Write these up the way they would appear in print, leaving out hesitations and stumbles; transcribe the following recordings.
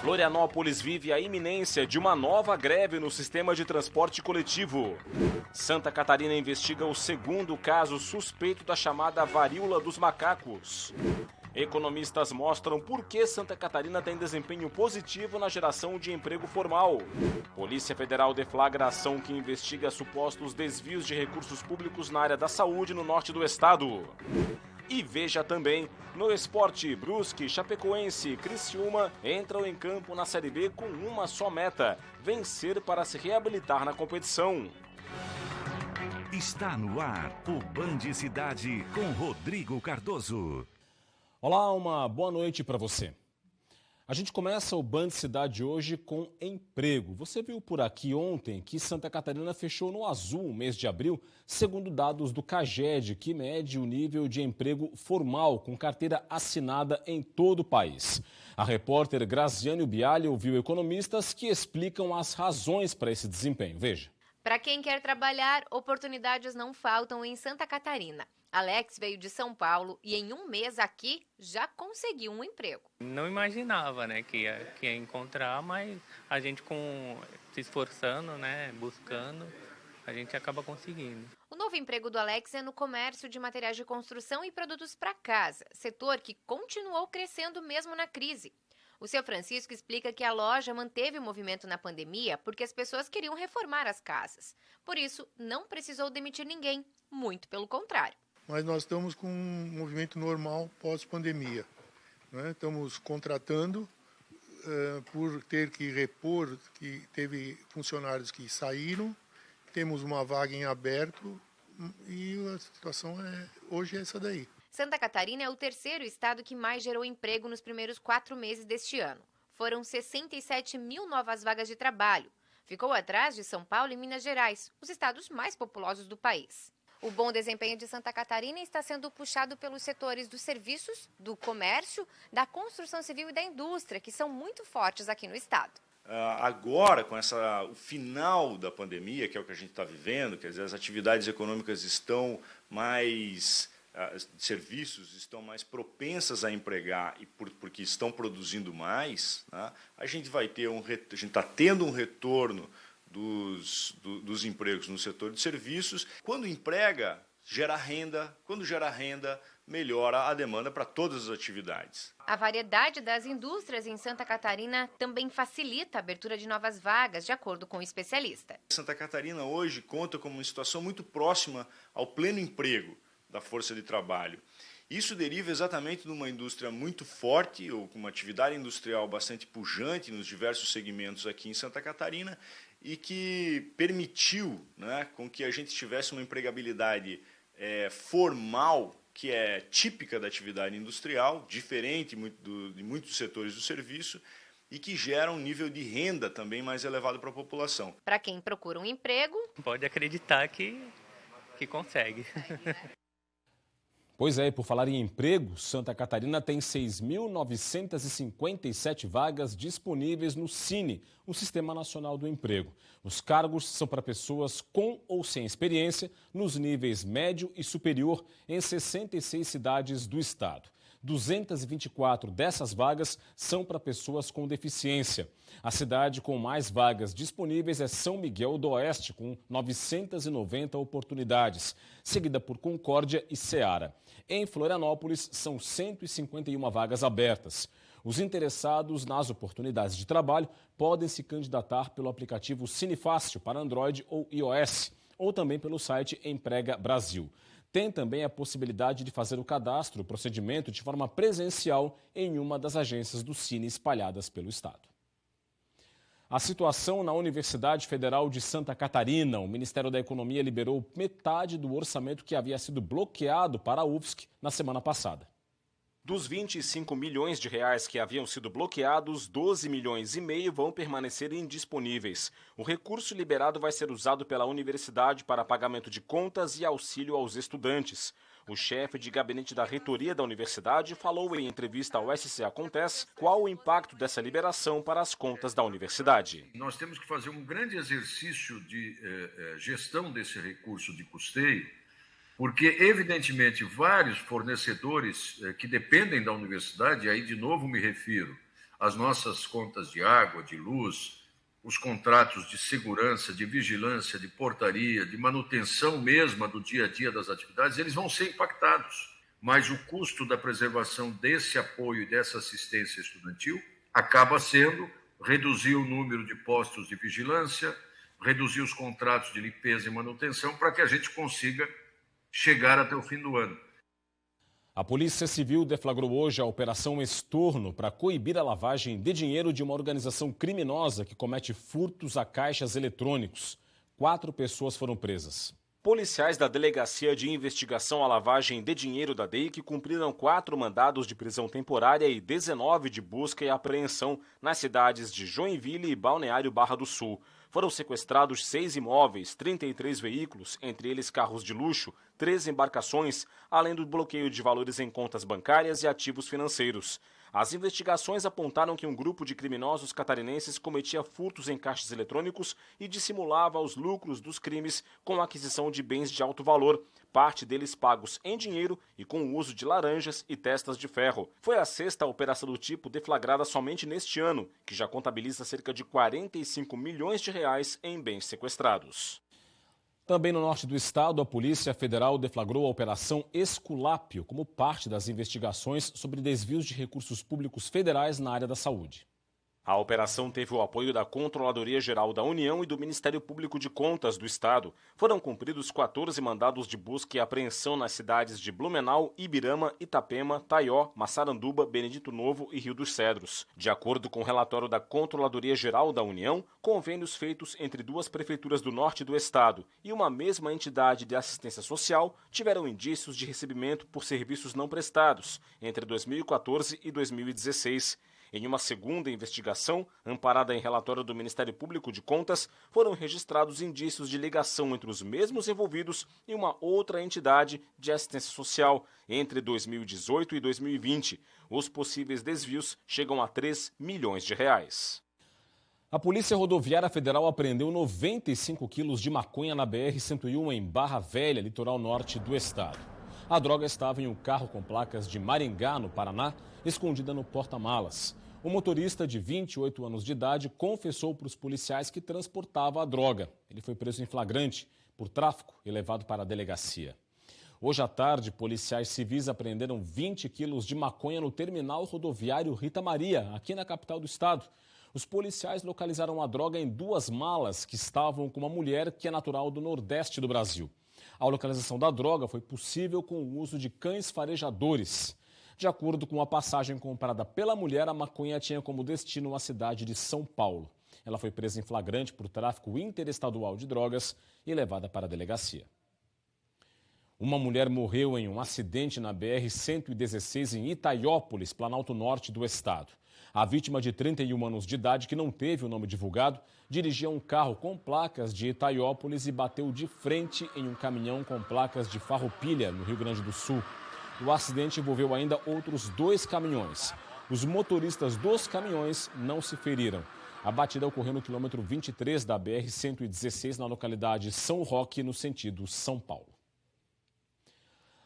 Florianópolis vive a iminência de uma nova greve no sistema de transporte coletivo. Santa Catarina investiga o segundo caso suspeito da chamada varíola dos macacos. Economistas mostram por que Santa Catarina tem desempenho positivo na geração de emprego formal. Polícia Federal deflagra ação que investiga supostos desvios de recursos públicos na área da saúde no norte do estado. E veja também, no esporte, Brusque, Chapecoense e Criciúma entram em campo na Série B com uma só meta: vencer para se reabilitar na competição. Está no ar o Band Cidade com Rodrigo Cardoso. Olá, uma boa noite para você. A gente começa o Band Cidade hoje com emprego. Você viu por aqui ontem que Santa Catarina fechou no azul o mês de abril, segundo dados do CAGED, que mede o nível de emprego formal com carteira assinada em todo o país. A repórter Graziane Bialli ouviu economistas que explicam as razões para esse desempenho. Veja. Para quem quer trabalhar, oportunidades não faltam em Santa Catarina. Alex veio de São Paulo e em um mês aqui já conseguiu um emprego. Não imaginava, que ia encontrar, mas a gente se esforçando, buscando, a gente acaba conseguindo. O novo emprego do Alex é no comércio de materiais de construção e produtos para casa, setor que continuou crescendo mesmo na crise. O seu Francisco explica que a loja manteve o movimento na pandemia porque as pessoas queriam reformar as casas. Por isso, não precisou demitir ninguém, muito pelo contrário. Mas nós estamos com um movimento normal pós-pandemia. Estamos contratando por ter que repor, que teve funcionários que saíram, temos uma vaga em aberto e a situação hoje é essa daí. Santa Catarina é o terceiro estado que mais gerou emprego nos primeiros 4 meses deste ano. Foram 67 mil novas vagas de trabalho. Ficou atrás de São Paulo e Minas Gerais, os estados mais populosos do país. O bom desempenho de Santa Catarina está sendo puxado pelos setores dos serviços, do comércio, da construção civil e da indústria, que são muito fortes aqui no estado. Agora, com o final da pandemia, que é o que a gente está vivendo, quer dizer, as atividades econômicas estão mais... serviços estão mais propensas a empregar e porque estão produzindo mais, a gente vai ter a gente está tendo um retorno dos empregos no setor de serviços. Quando emprega, gera renda. Quando gera renda, melhora a demanda para todas as atividades. A variedade das indústrias em Santa Catarina também facilita a abertura de novas vagas, de acordo com o especialista. Santa Catarina hoje conta com uma situação muito próxima ao pleno emprego da força de trabalho. Isso deriva exatamente de uma indústria muito forte, ou com uma atividade industrial bastante pujante nos diversos segmentos aqui em Santa Catarina, e que permitiu com que a gente tivesse uma empregabilidade formal, que é típica da atividade industrial, diferente de muitos setores do serviço, e que gera um nível de renda também mais elevado para a população. Para quem procura um emprego... Pode acreditar que consegue. Pois é, e por falar em emprego, Santa Catarina tem 6.957 vagas disponíveis no Cine, o Sistema Nacional do Emprego. Os cargos são para pessoas com ou sem experiência nos níveis médio e superior em 66 cidades do estado. 224 dessas vagas são para pessoas com deficiência. A cidade com mais vagas disponíveis é São Miguel do Oeste, com 990 oportunidades, seguida por Concórdia e Ceará. Em Florianópolis, são 151 vagas abertas. Os interessados nas oportunidades de trabalho podem se candidatar pelo aplicativo Cinefácil para Android ou iOS, ou também pelo site Emprega Brasil. Tem também a possibilidade de fazer o cadastro, o procedimento de forma presencial em uma das agências do Cine espalhadas pelo estado. A situação na Universidade Federal de Santa Catarina. O Ministério da Economia liberou metade do orçamento que havia sido bloqueado para a UFSC na semana passada. Dos 25 milhões de reais que haviam sido bloqueados, 12 milhões e meio vão permanecer indisponíveis. O recurso liberado vai ser usado pela universidade para pagamento de contas e auxílio aos estudantes. O chefe de gabinete da reitoria da universidade falou em entrevista ao SC Acontece qual o impacto dessa liberação para as contas da universidade. Nós temos que fazer um grande exercício de gestão desse recurso de custeio, porque, evidentemente, vários fornecedores que dependem da universidade, e aí de novo me refiro as nossas contas de água, de luz, os contratos de segurança, de vigilância, de portaria, de manutenção mesma do dia a dia das atividades, eles vão ser impactados. Mas o custo da preservação desse apoio e dessa assistência estudantil acaba sendo reduzir o número de postos de vigilância, reduzir os contratos de limpeza e manutenção para que a gente consiga chegar até o fim do ano. A Polícia Civil deflagrou hoje a Operação Estorno para coibir a lavagem de dinheiro de uma organização criminosa que comete furtos a caixas eletrônicos. 4 pessoas foram presas. Policiais da Delegacia de Investigação à Lavagem de Dinheiro da DEIC cumpriram 4 mandados de prisão temporária e 19 de busca e apreensão nas cidades de Joinville e Balneário Barra do Sul. Foram sequestrados 6 imóveis, 33 veículos, entre eles carros de luxo, 3 embarcações, além do bloqueio de valores em contas bancárias e ativos financeiros. As investigações apontaram que um grupo de criminosos catarinenses cometia furtos em caixas eletrônicos e dissimulava os lucros dos crimes com a aquisição de bens de alto valor, parte deles pagos em dinheiro e com o uso de laranjas e testas de ferro. Foi a 6ª operação do tipo deflagrada somente neste ano, que já contabiliza cerca de 45 milhões de reais em bens sequestrados. Também no norte do estado, a Polícia Federal deflagrou a Operação Esculápio como parte das investigações sobre desvios de recursos públicos federais na área da saúde. A operação teve o apoio da Controladoria Geral da União e do Ministério Público de Contas do Estado. Foram cumpridos 14 mandados de busca e apreensão nas cidades de Blumenau, Ibirama, Itapema, Taió, Massaranduba, Benedito Novo e Rio dos Cedros. De acordo com o relatório da Controladoria Geral da União, convênios feitos entre 2 prefeituras do norte do estado e uma mesma entidade de assistência social tiveram indícios de recebimento por serviços não prestados entre 2014 e 2016. Em uma segunda investigação, amparada em relatório do Ministério Público de Contas, foram registrados indícios de ligação entre os mesmos envolvidos e uma outra entidade de assistência social entre 2018 e 2020. Os possíveis desvios chegam a 3 milhões de reais. A Polícia Rodoviária Federal apreendeu 95 quilos de maconha na BR-101 em Barra Velha, litoral norte do estado. A droga estava em um carro com placas de Maringá, no Paraná, escondida no porta-malas. O motorista, de 28 anos de idade, confessou para os policiais que transportava a droga. Ele foi preso em flagrante por tráfico e levado para a delegacia. Hoje à tarde, policiais civis apreenderam 20 quilos de maconha no terminal rodoviário Rita Maria, aqui na capital do estado. Os policiais localizaram a droga em 2 malas que estavam com uma mulher que é natural do Nordeste do Brasil. A localização da droga foi possível com o uso de cães farejadores. De acordo com a passagem comprada pela mulher, a maconha tinha como destino a cidade de São Paulo. Ela foi presa em flagrante por tráfico interestadual de drogas e levada para a delegacia. Uma mulher morreu em um acidente na BR-116 em Itaiópolis, Planalto Norte do estado. A vítima, de 31 anos de idade, que não teve o nome divulgado, dirigia um carro com placas de Itaiópolis e bateu de frente em um caminhão com placas de Farroupilha, no Rio Grande do Sul. O acidente envolveu ainda outros 2 caminhões. Os motoristas dos caminhões não se feriram. A batida ocorreu no quilômetro 23 da BR-116, na localidade São Roque, no sentido São Paulo.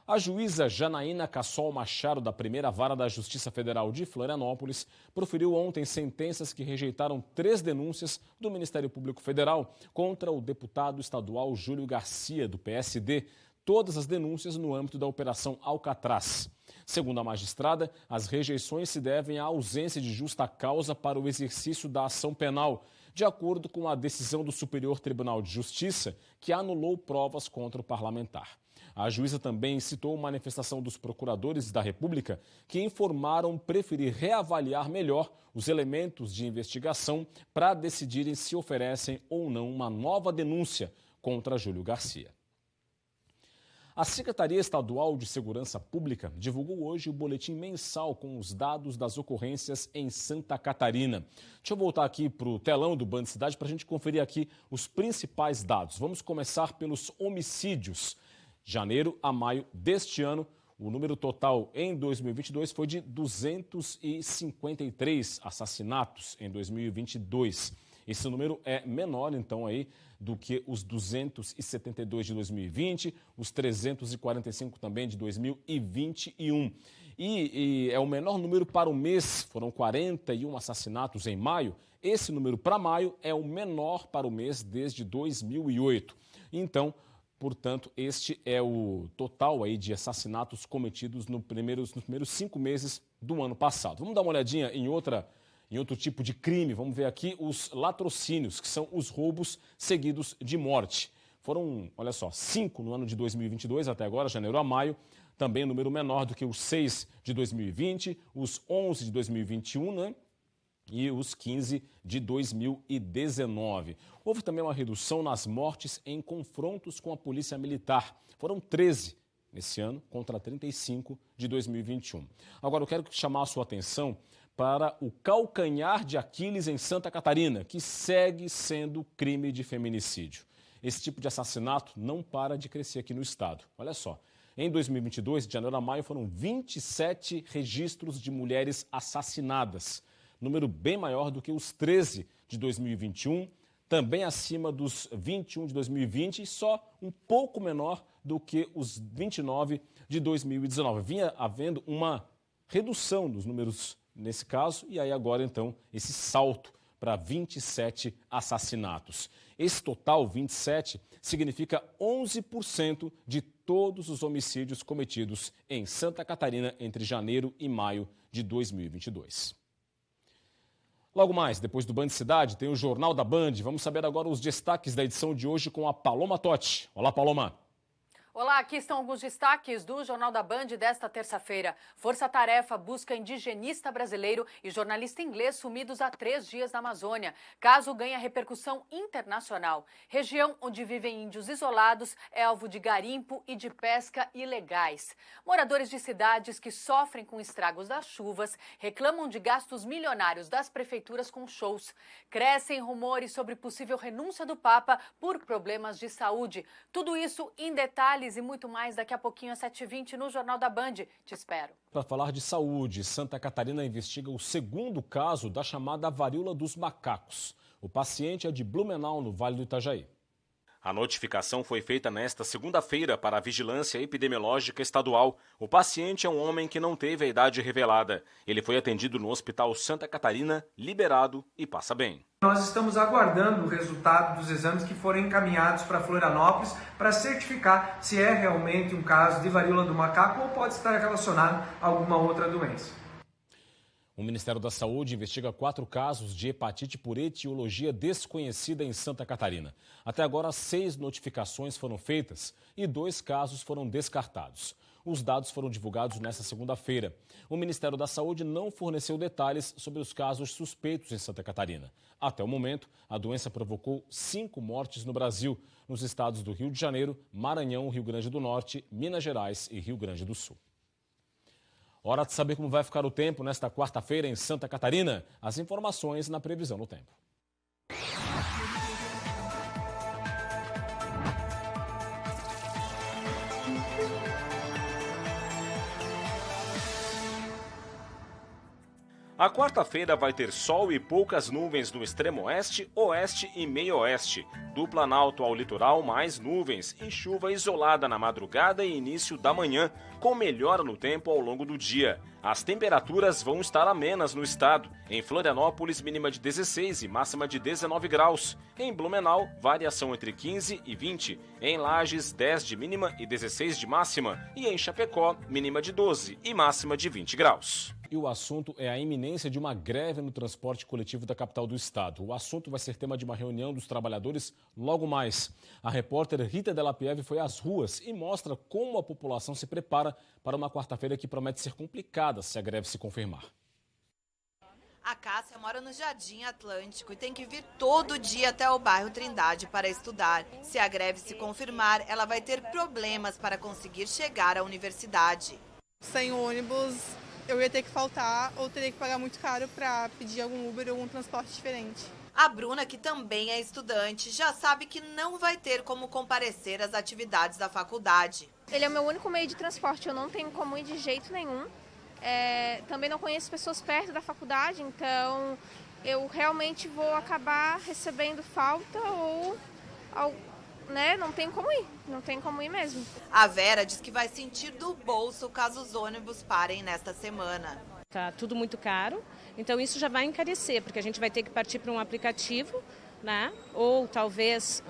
A juíza Janaína Cassol Machado, da primeira vara da Justiça Federal de Florianópolis, proferiu ontem sentenças que rejeitaram 3 denúncias do Ministério Público Federal contra o deputado estadual Júlio Garcia, do PSD, todas as denúncias no âmbito da Operação Alcatraz. Segundo a magistrada, as rejeições se devem à ausência de justa causa para o exercício da ação penal, de acordo com a decisão do Superior Tribunal de Justiça, que anulou provas contra o parlamentar. A juíza também citou manifestação dos procuradores da República que informaram preferir reavaliar melhor os elementos de investigação para decidirem se oferecem ou não uma nova denúncia contra Júlio Garcia. A Secretaria Estadual de Segurança Pública divulgou hoje o boletim mensal com os dados das ocorrências em Santa Catarina. Deixa eu voltar aqui para o telão do Band Cidade para a gente conferir aqui os principais dados. Vamos começar pelos homicídios. Janeiro a maio deste ano, o número total em 2022 foi de 253 assassinatos em 2022. Esse número é menor, então, aí, do que os 272 de 2020, os 345 também de 2021. e é o menor número para o mês, foram 41 assassinatos em maio. Esse número para maio é o menor para o mês desde 2008. Então, portanto, este é o total aí de assassinatos cometidos nos primeiros 5 meses do ano passado. Vamos dar uma olhadinha em outro tipo de crime. Vamos ver aqui os latrocínios, que são os roubos seguidos de morte. Foram, olha só, 5 no ano de 2022 até agora, janeiro a maio. Também um número menor do que os 6 de 2020, os 11 de 2021, né? E os 15 de 2019. Houve também uma redução nas mortes em confrontos com a polícia militar. Foram 13 nesse ano contra 35 de 2021. Agora eu quero chamar a sua atenção para o calcanhar de Aquiles em Santa Catarina, que segue sendo crime de feminicídio. Esse tipo de assassinato não para de crescer aqui no estado. Olha só. Em 2022, de janeiro a maio, foram 27 registros de mulheres assassinadas. Número bem maior do que os 13 de 2021, também acima dos 21 de 2020 e só um pouco menor do que os 29 de 2019. Vinha havendo uma redução dos números nesse caso e aí agora, então, esse salto para 27 assassinatos. Esse total, 27, significa 11% de todos os homicídios cometidos em Santa Catarina entre janeiro e maio de 2022. Logo mais, depois do Band Cidade, tem o Jornal da Band. Vamos saber agora os destaques da edição de hoje com a Paloma Totti. Olá, Paloma. Olá, aqui estão alguns destaques do Jornal da Band desta terça-feira. Força-tarefa busca indigenista brasileiro e jornalista inglês sumidos há 3 dias na Amazônia. Caso ganha repercussão internacional. Região onde vivem índios isolados é alvo de garimpo e de pesca ilegais. Moradores de cidades que sofrem com estragos das chuvas reclamam de gastos milionários das prefeituras com shows. Crescem rumores sobre possível renúncia do Papa por problemas de saúde. Tudo isso em detalhes e muito mais daqui a pouquinho às 7h20 no Jornal da Band. Te espero. Para falar de saúde, Santa Catarina investiga o segundo caso da chamada varíola dos macacos. O paciente é de Blumenau, no Vale do Itajaí. A notificação foi feita nesta segunda-feira para a Vigilância Epidemiológica Estadual. O paciente é um homem que não teve a idade revelada. Ele foi atendido no Hospital Santa Catarina, liberado e passa bem. Nós estamos aguardando o resultado dos exames que foram encaminhados para Florianópolis para certificar se é realmente um caso de varíola do macaco ou pode estar relacionado a alguma outra doença. O Ministério da Saúde investiga 4 casos de hepatite por etiologia desconhecida em Santa Catarina. Até agora, 6 notificações foram feitas e 2 casos foram descartados. Os dados foram divulgados nesta segunda-feira. O Ministério da Saúde não forneceu detalhes sobre os casos suspeitos em Santa Catarina. Até o momento, a doença provocou 5 mortes no Brasil, nos estados do Rio de Janeiro, Maranhão, Rio Grande do Norte, Minas Gerais e Rio Grande do Sul. Hora de saber como vai ficar o tempo nesta quarta-feira em Santa Catarina. As informações na previsão do tempo. A quarta-feira vai ter sol e poucas nuvens no extremo oeste, oeste e meio oeste. Do Planalto ao litoral, mais nuvens e chuva isolada na madrugada e início da manhã, com melhora no tempo ao longo do dia. As temperaturas vão estar amenas no estado. Em Florianópolis, mínima de 16 e máxima de 19 graus. Em Blumenau, variação entre 15 e 20. Em Lages, 10 de mínima e 16 de máxima. E em Chapecó, mínima de 12 e máxima de 20 graus. E o assunto é a iminência de uma greve no transporte coletivo da capital do estado. O assunto vai ser tema de uma reunião dos trabalhadores logo mais. A repórter Rita Della Pieve foi às ruas e mostra como a população se prepara para uma quarta-feira que promete ser complicada se a greve se confirmar. A Cássia mora no Jardim Atlântico e tem que vir todo dia até o bairro Trindade para estudar. Se a greve se confirmar, ela vai ter problemas para conseguir chegar à universidade. Sem ônibus, eu ia ter que faltar ou teria que pagar muito caro para pedir algum Uber ou algum transporte diferente. A Bruna, que também é estudante, já sabe que não vai ter como comparecer às atividades da faculdade. Ele é o meu único meio de transporte, eu não tenho como ir de jeito nenhum. Também não conheço pessoas perto da faculdade, então eu realmente vou acabar recebendo falta ou né, não tem como ir. Não tem como ir mesmo. A Vera diz que vai sentir do bolso caso os ônibus parem nesta semana. Tá tudo muito caro, então isso já vai encarecer, porque a gente vai ter que partir para um aplicativo, né? Ou talvez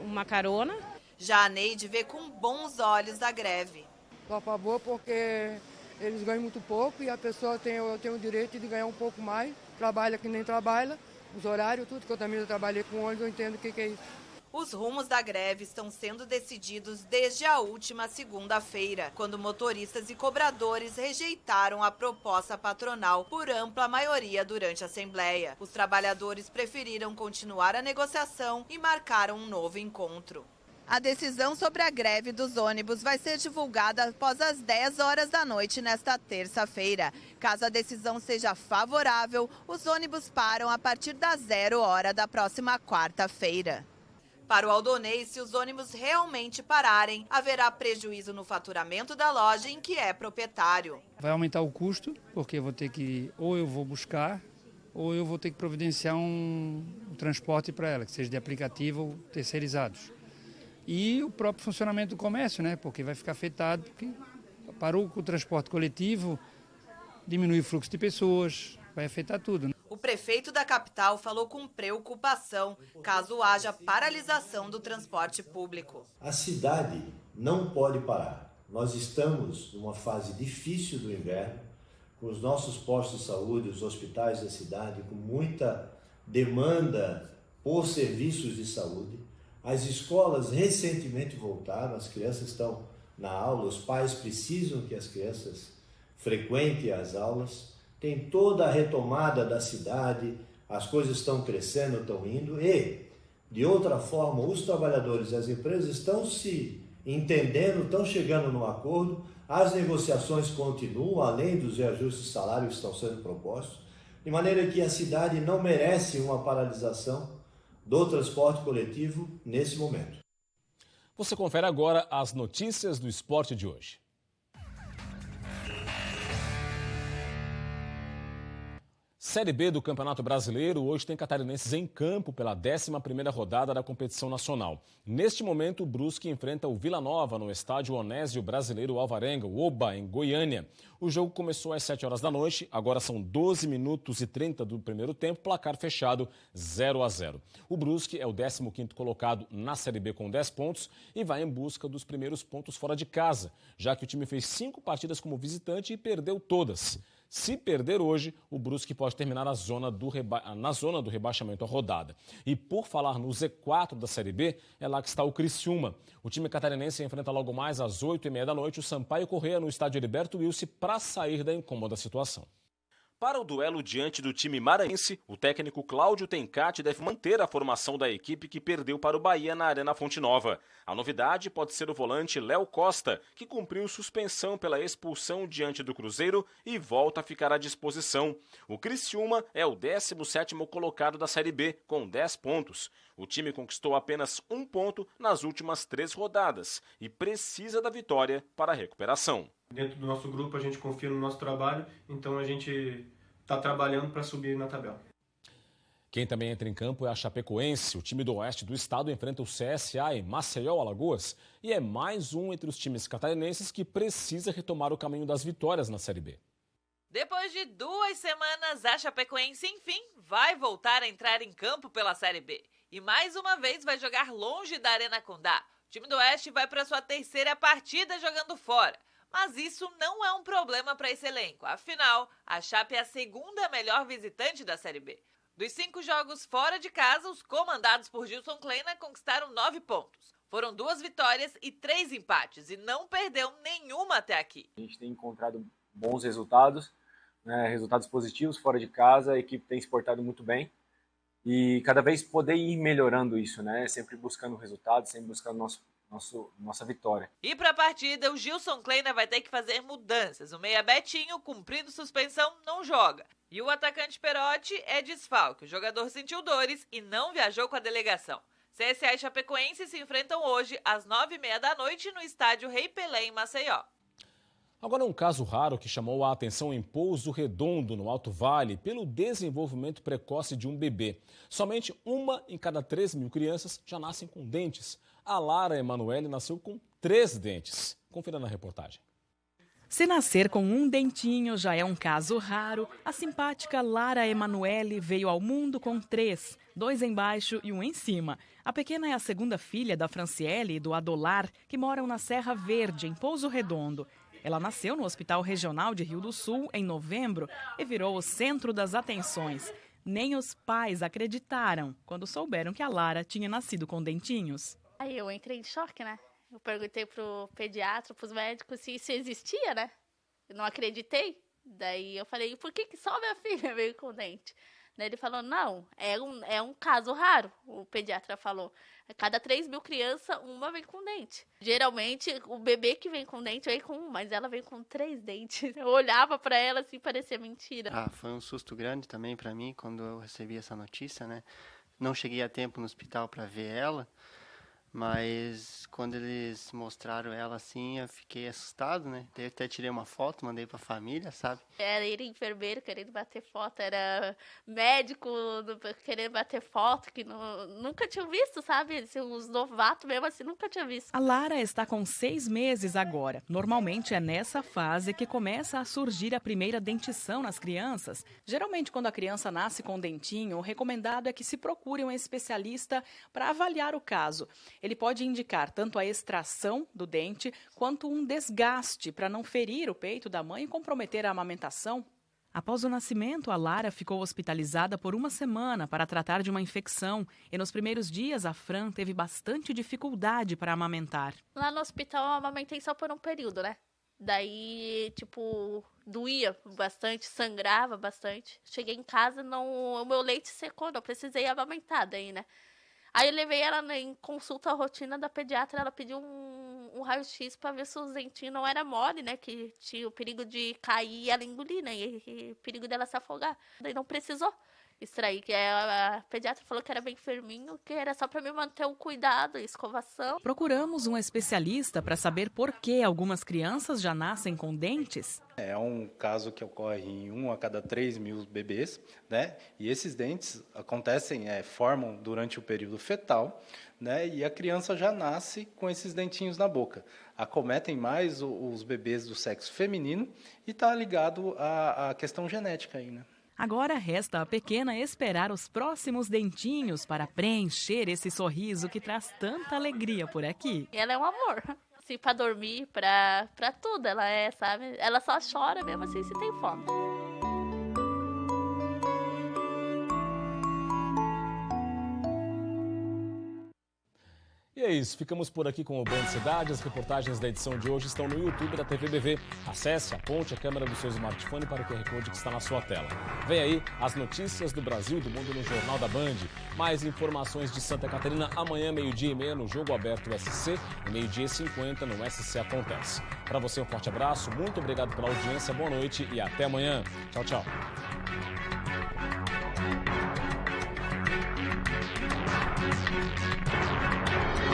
uma carona. Já a Neide vê com bons olhos a greve. Estou a favor porque eles ganham muito pouco e a pessoa tem o direito de ganhar um pouco mais, trabalha que nem trabalha, os horários, tudo que eu também trabalhei com ônibus, eu entendo o que é isso. Os rumos da greve estão sendo decididos desde a última segunda-feira, quando motoristas e cobradores rejeitaram a proposta patronal por ampla maioria durante a Assembleia. Os trabalhadores preferiram continuar a negociação e marcaram um novo encontro. A decisão sobre a greve dos ônibus vai ser divulgada após as 10 horas da noite nesta terça-feira. Caso a decisão seja favorável, os ônibus param a partir das 0 hora da próxima quarta-feira. Para o Aldonês, se os ônibus realmente pararem, haverá prejuízo no faturamento da loja em que é proprietário. Vai aumentar o custo, porque ou eu vou buscar, ou eu vou ter que providenciar um transporte para ela, que seja de aplicativo ou terceirizados. E o próprio funcionamento do comércio, né? Porque vai ficar afetado, porque parou com o transporte coletivo, diminui o fluxo de pessoas, vai afetar tudo, né? O prefeito da capital falou com preocupação caso haja paralisação do transporte público. A cidade não pode parar. Nós estamos numa fase difícil do inverno, com os nossos postos de saúde, os hospitais da cidade, com muita demanda por serviços de saúde. As escolas recentemente voltaram, as crianças estão na aula, os pais precisam que as crianças frequentem as aulas. Tem toda a retomada da cidade, as coisas estão crescendo, estão indo e, de outra forma, os trabalhadores e as empresas estão se entendendo, estão chegando num acordo, as negociações continuam, além dos reajustes de salário que estão sendo propostos, de maneira que a cidade não merece uma paralisação do transporte coletivo nesse momento. Você confere agora as notícias do esporte de hoje. Série B do Campeonato Brasileiro, hoje tem catarinenses em campo pela 11ª rodada da competição nacional. Neste momento, o Brusque enfrenta o Vila Nova no estádio Onésio Brasileiro Alvarenga, o Oba, em Goiânia. O jogo começou às 7 horas da noite, agora são 12 minutos e 30 do primeiro tempo, placar fechado 0-0. O Brusque é o 15º colocado na Série B com 10 pontos e vai em busca dos primeiros pontos fora de casa, já que o time fez 5 partidas como visitante e perdeu todas. Se perder hoje, o Brusque pode terminar na zona do rebaixamento à rodada. E por falar no Z4 da Série B, é lá que está o Criciúma. O time catarinense enfrenta logo mais às 8h30 da noite o Sampaio Corrêa no estádio Heriberto Wilson para sair da incômoda situação. Para o duelo diante do time maranhense, o técnico Cláudio Tencati deve manter a formação da equipe que perdeu para o Bahia na Arena Fonte Nova. A novidade pode ser o volante Léo Costa, que cumpriu suspensão pela expulsão diante do Cruzeiro e volta a ficar à disposição. O Criciúma é o 17º colocado da Série B, com 10 pontos. O time conquistou apenas 1 ponto nas últimas 3 rodadas e precisa da vitória para a recuperação. Dentro do nosso grupo a gente confia no nosso trabalho, então a gente está trabalhando para subir na tabela. Quem também entra em campo é a Chapecoense. O time do oeste do estado enfrenta o CSA em Maceió, Alagoas, e é mais um entre os times catarinenses que precisa retomar o caminho das vitórias na Série B. Depois de 2 semanas, a Chapecoense, enfim, vai voltar a entrar em campo pela Série B. E mais uma vez vai jogar longe da Arena Condá. O time do oeste vai para sua 3ª partida jogando fora. Mas isso não é um problema para esse elenco. Afinal, a Chape é a 2ª melhor visitante da Série B. Dos 5 jogos fora de casa, os comandados por Gilson Kleina conquistaram 9 pontos. Foram 2 vitórias e 3 empates e não perdeu nenhuma até aqui. A gente tem encontrado bons resultados, né, resultados positivos fora de casa, a equipe tem se portado muito bem. E cada vez poder ir melhorando isso, né? Sempre buscando resultados, sempre buscando nossa vitória. E para a partida, o Gilson Kleina vai ter que fazer mudanças. O meia Betinho, cumprindo suspensão, não joga. E o atacante Perotti é desfalque. O jogador sentiu dores e não viajou com a delegação. CSA e Chapecoense se enfrentam hoje às 9h30 da noite no estádio Rei Pelé, em Maceió. Agora, um caso raro que chamou a atenção em Pouso Redondo, no Alto Vale, pelo desenvolvimento precoce de um bebê. Somente 1 em cada 3.000 crianças já nascem com dentes. A Lara Emanuele nasceu com 3 dentes. Confira na reportagem. Se nascer com um dentinho já é um caso raro, a simpática Lara Emanuele veio ao mundo com 3, 2 embaixo e 1 em cima. A pequena é a segunda filha da Franciele e do Adolar, que moram na Serra Verde, em Pouso Redondo. Ela nasceu no Hospital Regional de Rio do Sul em novembro e virou o centro das atenções. Nem os pais acreditaram quando souberam que a Lara tinha nascido com dentinhos. Aí eu entrei em choque, né? Eu perguntei pro pediatra, pros médicos se isso existia, né? Eu não acreditei. Daí eu falei, por que só minha filha veio com dente? Daí ele falou, não, é um caso raro, o pediatra falou. A cada 3.000 crianças, 1 vem com dente. Geralmente, o bebê que vem com dente vem com 1, mas ela vem com 3 dentes. Eu olhava pra ela assim, parecia mentira. Foi um susto grande também pra mim quando eu recebi essa notícia, né? Não cheguei a tempo no hospital pra ver ela, mas quando eles mostraram ela assim, eu fiquei assustado, né? Daí eu até tirei uma foto, mandei pra família, sabe? Era ele enfermeiro querendo bater foto, era médico querendo bater foto, que nunca tinha visto, sabe? Os novatos mesmo assim, nunca tinha visto. A Lara está com 6 meses agora. Normalmente é nessa fase que começa a surgir a primeira dentição nas crianças. Geralmente quando a criança nasce com dentinho, o recomendado é que se procure um especialista para avaliar o caso. Ele pode indicar tanto a extração do dente quanto um desgaste para não ferir o peito da mãe e comprometer a amamentação. Após o nascimento, a Lara ficou hospitalizada por 1 semana para tratar de uma infecção. E nos primeiros dias, a Fran teve bastante dificuldade para amamentar. Lá no hospital eu amamentei só por um período, né? Daí, doía bastante, sangrava bastante. Cheguei em casa, o meu leite secou, não precisei amamentar daí, né? Aí eu levei ela em consulta rotina da pediatra, ela pediu um raio-x para ver se os dentinhos não era mole, né? Que tinha o perigo de cair e ela engolir, né? E o perigo dela se afogar. Daí não precisou extrair, que a pediatra falou que era bem firminho, que era só para me manter o cuidado, escovação. Procuramos um especialista para saber por que algumas crianças já nascem com dentes. É um caso que ocorre em 1 a cada 3.000 bebês, né? E esses dentes formam durante o período fetal, né? E a criança já nasce com esses dentinhos na boca. Acometem mais os bebês do sexo feminino e está ligado à questão genética aí, né? Agora resta à pequena esperar os próximos dentinhos para preencher esse sorriso que traz tanta alegria por aqui. Ela é um amor, assim, para dormir, para tudo, ela sabe? Ela só chora mesmo assim se tem fome. E é isso, ficamos por aqui com o Band Cidade. As reportagens da edição de hoje estão no YouTube da TV BV. Acesse, aponte a câmera do seu smartphone para o QR Code que está na sua tela. Vem aí as notícias do Brasil e do mundo no Jornal da Band. Mais informações de Santa Catarina amanhã, 12h30, no Jogo Aberto SC e 12h50 no SC Acontece. Para você, um forte abraço, muito obrigado pela audiência, boa noite e até amanhã. Tchau, tchau.